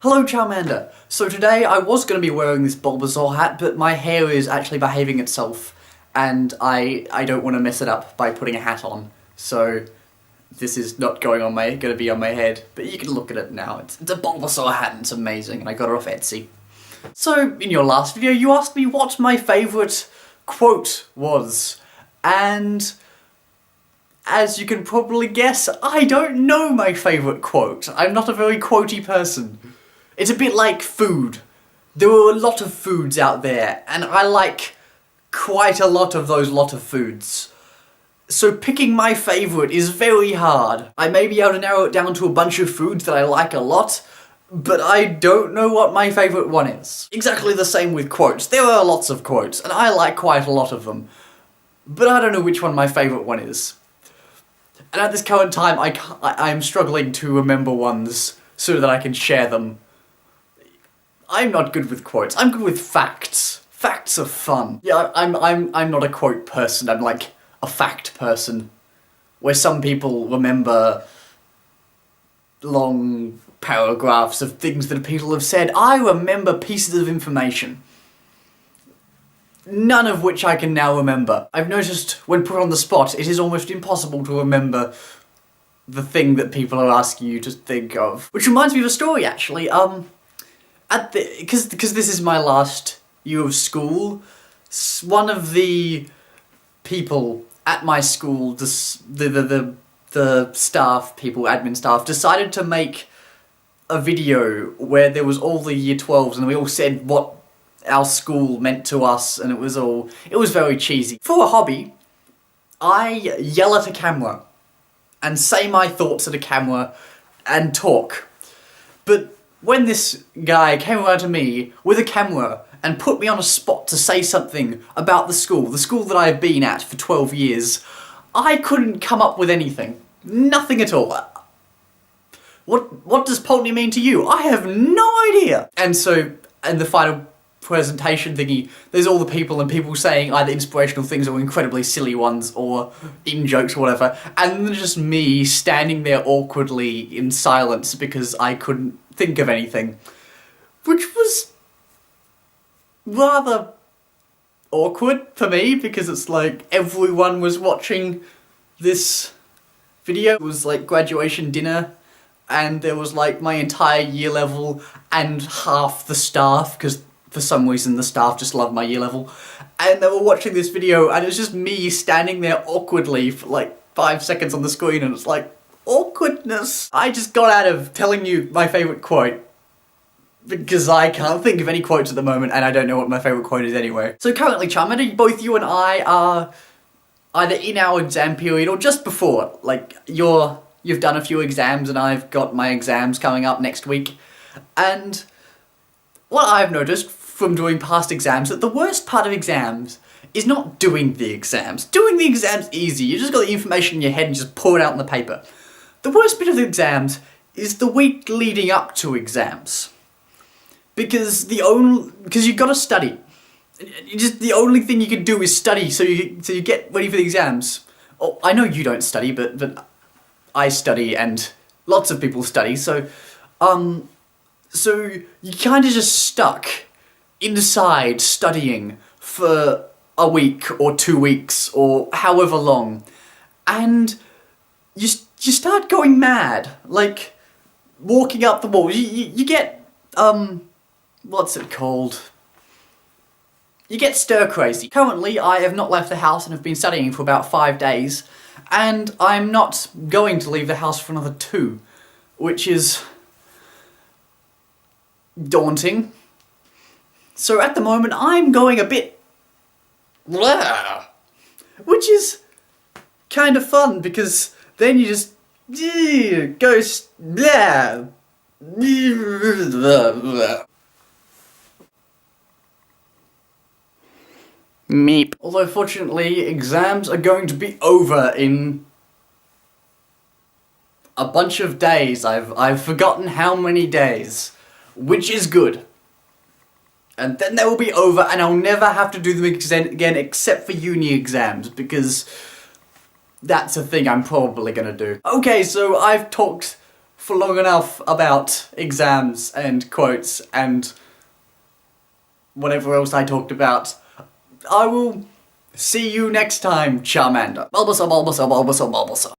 Hello Charmander! So today I was going to be wearing this Bulbasaur hat, but my hair is actually behaving itself, and I don't want to mess it up by putting a hat on. So this is not going to be on my head, but you can look at it now. It's a Bulbasaur hat and it's amazing, and I got it off Etsy. So in your last video you asked me what my favourite quote was, and as you can probably guess, I don't know my favourite quote. I'm not a very quotey person. It's a bit like food. There are a lot of foods out there, and I like quite a lot of those lot of foods. So picking my favourite is very hard. I may be able to narrow it down to a bunch of foods that I like a lot, but I don't know what my favourite one is. Exactly the same with quotes. There are lots of quotes, and I like quite a lot of them, but I don't know which one my favourite one is. And at this current time, I'm struggling to remember ones so that I can share them. I'm not good with quotes. I'm good with facts. Facts are fun. Yeah, I'm not a quote person. I'm like a fact person, where some people remember long paragraphs of things that people have said. I remember pieces of information, none of which I can now remember. I've noticed when put on the spot, it is almost impossible to remember the thing that people are asking you to think of. Which reminds me of a story, actually. Because this is my last year of school, one of the people at my school, the staff people, admin staff, decided to make a video where there was all the year 12s and we all said what our school meant to us, and it was very cheesy. For a hobby, I yell at a camera and say my thoughts at a camera and talk. But when this guy came around to me with a camera and put me on a spot to say something about the school that I've been at for 12 years, I couldn't come up with anything. Nothing at all. What does Polteny mean to you? I have no idea! And so, in the final presentation thingy, there's all the people and people saying either inspirational things or incredibly silly ones or in-jokes or whatever, and then just me standing there awkwardly in silence because I couldn't think of anything, which was rather awkward for me because it's like everyone was watching this video. It was like graduation dinner, and there was like my entire year level and half the staff, because for some reason the staff just loved my year level, and they were watching this video, and it was just me standing there awkwardly for like 5 seconds on the screen, and it's like, awkwardness. I just got out of telling you my favourite quote because I can't think of any quotes at the moment, and I don't know what my favourite quote is anyway. So currently, Charmander, both you and I are either in our exam period or just before. Like, you've done a few exams and I've got my exams coming up next week, and what I've noticed from doing past exams, that the worst part of exams is not doing the exams. Doing the exams easy, you just got the information in your head and just pour it out on the paper. The worst bit of the exams is the week leading up to exams. Because you've got to study. The only thing you can do is study so you get ready for the exams. Oh, I know you don't study, but I study and lots of people study, so you kind of just stuck inside studying for a week or 2 weeks or however long, and you start going mad, like walking up the wall. You get what's it called? You get stir crazy. Currently, I have not left the house and have been studying for about 5 days, and I'm not going to leave the house for another 2, which is daunting. So at the moment, I'm going a bit blah, which is kind of fun because then you just go blah. Meep. Although fortunately, exams are going to be over in a bunch of days. I've forgotten how many days, which is good. And then they will be over, and I'll never have to do them again except for uni exams, because that's a thing I'm probably gonna do. Okay, so I've talked for long enough about exams and quotes and whatever else I talked about. I will see you next time, Charmander. Bulbasaur, Bulbasaur, Bulbasaur, Bulbasaur.